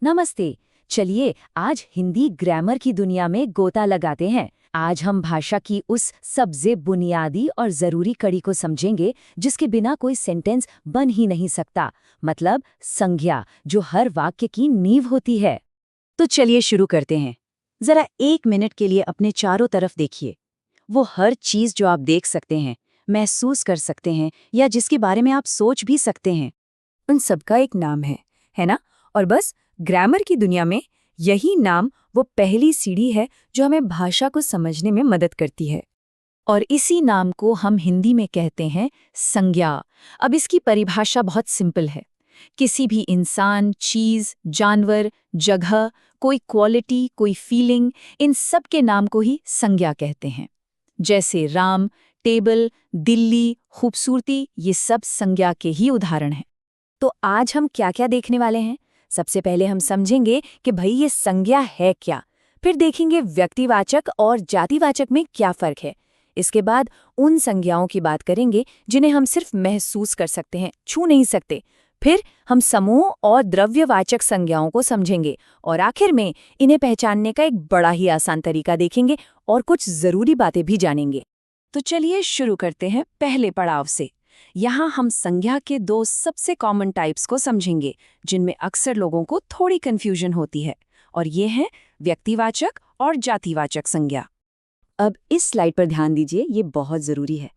नमस्ते। चलिए आज हिंदी ग्रामर की दुनिया में गोता लगाते हैं। आज हम भाषा की उस सबसे बुनियादी और ज़रूरी कड़ी को समझेंगे जिसके बिना कोई सेंटेंस बन ही नहीं सकता, मतलब संज्ञा, जो हर वाक्य की नींव होती है। तो चलिए शुरू करते हैं। जरा 1 मिनट के लिए अपने चारों तरफ देखिए। वो हर चीज जो आप देख सकते हैं, महसूस कर सकते हैं या जिसके बारे में आप सोच भी सकते हैं, उन सबका एक नाम है ना? और बस ग्रामर की दुनिया में यही नाम वो पहली सीढ़ी है जो हमें भाषा को समझने में मदद करती है। और इसी नाम को हम हिंदी में कहते हैं संज्ञा। अब इसकी परिभाषा बहुत सिंपल है। किसी भी इंसान, चीज, जानवर, जगह, कोई क्वालिटी, कोई फीलिंग, इन सब के नाम को ही संज्ञा कहते हैं। जैसे राम, टेबल, दिल्ली, खूबसूरती, ये सब संज्ञा के ही उदाहरण हैं। तो आज हम क्या क्या देखने वाले हैं? सबसे पहले हम समझेंगे कि भाई ये संज्ञा है क्या। फिर देखेंगे व्यक्तिवाचक और जातिवाचक में क्या फर्क है। इसके बाद उन संज्ञाओं की बात करेंगे जिन्हें हम सिर्फ महसूस कर सकते हैं, छू नहीं सकते। फिर हम समूह और द्रव्यवाचक संज्ञाओं को समझेंगे और आखिर में इन्हें पहचानने का एक बड़ा ही आसान तरीका देखेंगे और कुछ जरूरी बातें भी जानेंगे। तो चलिए शुरू करते हैं पहले पड़ाव से। यहाँ हम संज्ञा के दो सबसे कॉमन टाइप्स को समझेंगे जिनमें अक्सर लोगों को थोड़ी कंफ्यूजन होती है, और ये हैं व्यक्तिवाचक और जातिवाचक संज्ञा। अब इस स्लाइड पर ध्यान दीजिए, ये बहुत जरूरी है।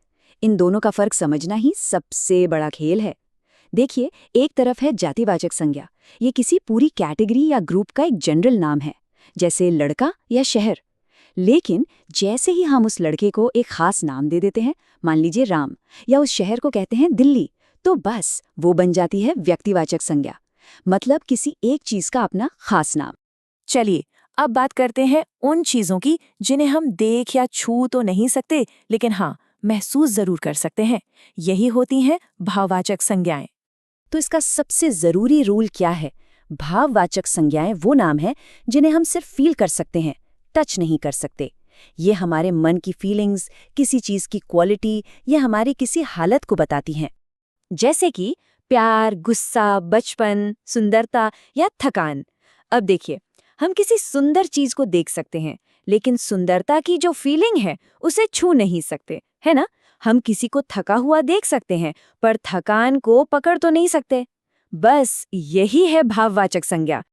इन दोनों का फर्क समझना ही सबसे बड़ा खेल है। देखिए, एक तरफ है जातिवाचक संज्ञा। ये किसी पूरी कैटेगरी या ग्रुप का एक जनरल नाम है, जैसे लड़का या शहर। लेकिन जैसे ही हम उस लड़के को एक खास नाम दे देते हैं, मान लीजिए राम, या उस शहर को कहते हैं दिल्ली, तो बस वो बन जाती है व्यक्तिवाचक संज्ञा, मतलब किसी एक चीज का अपना खास नाम। चलिए अब बात करते हैं उन चीजों की जिन्हें हम देख या छू तो नहीं सकते, लेकिन हाँ, महसूस जरूर कर सकते हैं। यही होती हैं भाववाचक संज्ञाएं। तो इसका सबसे जरूरी रूल क्या है? भाववाचक संज्ञाएं वो नाम हैं जिन्हें हम सिर्फ फील कर सकते हैं, टच नहीं कर सकते। ये हमारे मन की फीलिंग्स, किसी चीज की क्वालिटी या हमारी किसी हालत को बताती हैं। जैसे कि प्यार, गुस्सा, बचपन, सुंदरता या थकान। अब देखिए, हम किसी सुंदर चीज को देख सकते हैं, लेकिन सुंदरता की जो फीलिंग है उसे छू नहीं सकते, है ना? हम किसी को थका हुआ देख सकते हैं, पर थकान को पकड़ तो नहीं सकते। बस यही है भाववाचक संज्ञा।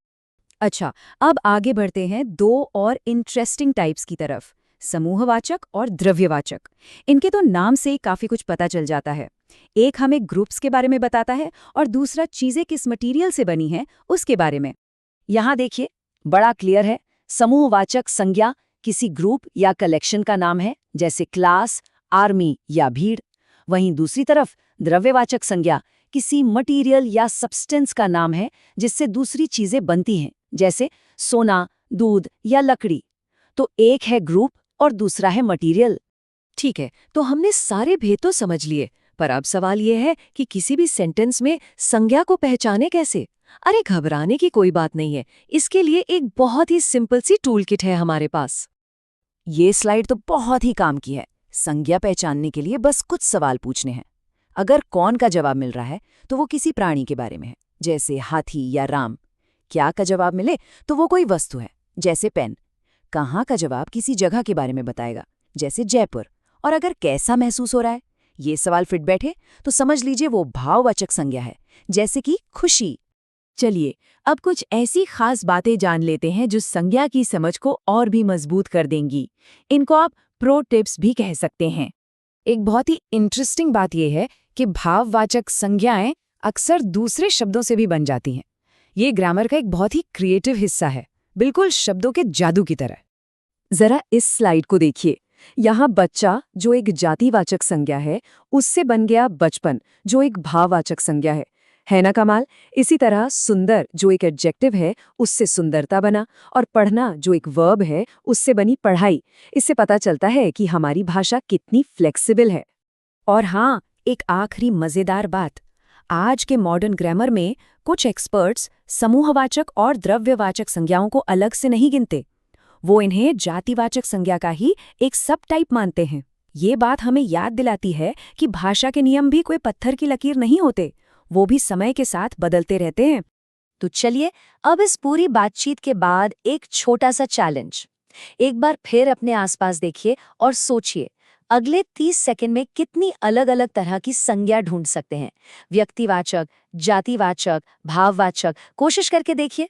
अच्छा, अब आगे बढ़ते हैं दो और इंटरेस्टिंग टाइप्स की तरफ, समूहवाचक और द्रव्यवाचक। इनके तो नाम से ही काफी कुछ पता चल जाता है। एक हमें ग्रुप्स के बारे में बताता है और दूसरा चीजें किस मटेरियल से बनी हैं उसके बारे में। यहाँ देखिए, बड़ा क्लियर है। समूहवाचक संज्ञा किसी ग्रुप या कलेक्शन का नाम है, जैसे क्लास, आर्मी या भीड़। वहीं दूसरी तरफ द्रव्यवाचक संज्ञा किसी मटेरियल या सब्सटेंस का नाम है जिससे दूसरी चीजें बनती हैं, जैसे सोना, दूध या लकड़ी। तो एक है ग्रुप और दूसरा है मटेरियल। ठीक है, तो हमने सारे भेद तो समझ लिए, पर अब सवाल यह है कि किसी भी सेंटेंस में संज्ञा को पहचाने कैसे? अरे घबराने की कोई बात नहीं है, इसके लिए एक बहुत ही सिंपल सी टूल किट है हमारे पास। ये स्लाइड तो बहुत ही काम की है। संज्ञा पहचानने के लिए बस कुछ सवाल पूछने हैं। अगर कौन का जवाब मिल रहा है तो वो किसी प्राणी के बारे में है, जैसे हाथी या राम। क्या का जवाब मिले तो वो कोई वस्तु है, जैसे पेन। कहाँ का जवाब किसी जगह के बारे में बताएगा, जैसे जयपुर। और अगर कैसा महसूस हो रहा है, ये सवाल फिट बैठे तो समझ लीजिए वो भाववाचक संज्ञा है, जैसे कि खुशी। चलिए अब कुछ ऐसी खास बातें जान लेते हैं जो संज्ञा की समझ को और भी मजबूत कर देंगी। इनको आप प्रो टिप्स भी कह सकते हैं। एक बहुत ही इंटरेस्टिंग बात यह है कि भाववाचक संज्ञाएं अक्सर दूसरे शब्दों से भी बन जाती हैं। ये ग्रामर का एक बहुत ही क्रिएटिव हिस्सा है, बिल्कुल शब्दों के जादू की तरह। जरा इस स्लाइड को देखिए। यहाँ बच्चा, जो एक जातिवाचक संज्ञा है, उससे बन गया बचपन, जो एक भाववाचक संज्ञा है ना कमाल? इसी तरह सुंदर, जो एक एडजेक्टिव है, उससे सुंदरता बना, और पढ़ना, जो एक वर्ब है, उससे बनी पढ़ाई। इससे पता चलता है कि हमारी भाषा कितनी फ्लेक्सिबल है। और हाँ, एक आखिरी मजेदार बात, आज के मॉडर्न ग्रामर में कुछ एक्सपर्ट्स समूहवाचक और द्रव्यवाचक संज्ञाओं को अलग से नहीं गिनते। वो इन्हें जातिवाचक संज्ञा का ही एक सब टाइप मानते हैं। ये बात हमें याद दिलाती है कि भाषा के नियम भी कोई पत्थर की लकीर नहीं होते, वो भी समय के साथ बदलते रहते हैं। तो चलिए अब इस पूरी बातचीत के बाद एक छोटा सा चैलेंज। एक बार फिर अपने आसपास देखिए और सोचिए अगले 30 सेकंड में कितनी अलग अलग तरह की संज्ञा ढूंढ सकते हैं। व्यक्तिवाचक, जातिवाचक, भाववाचक, कोशिश करके देखिए।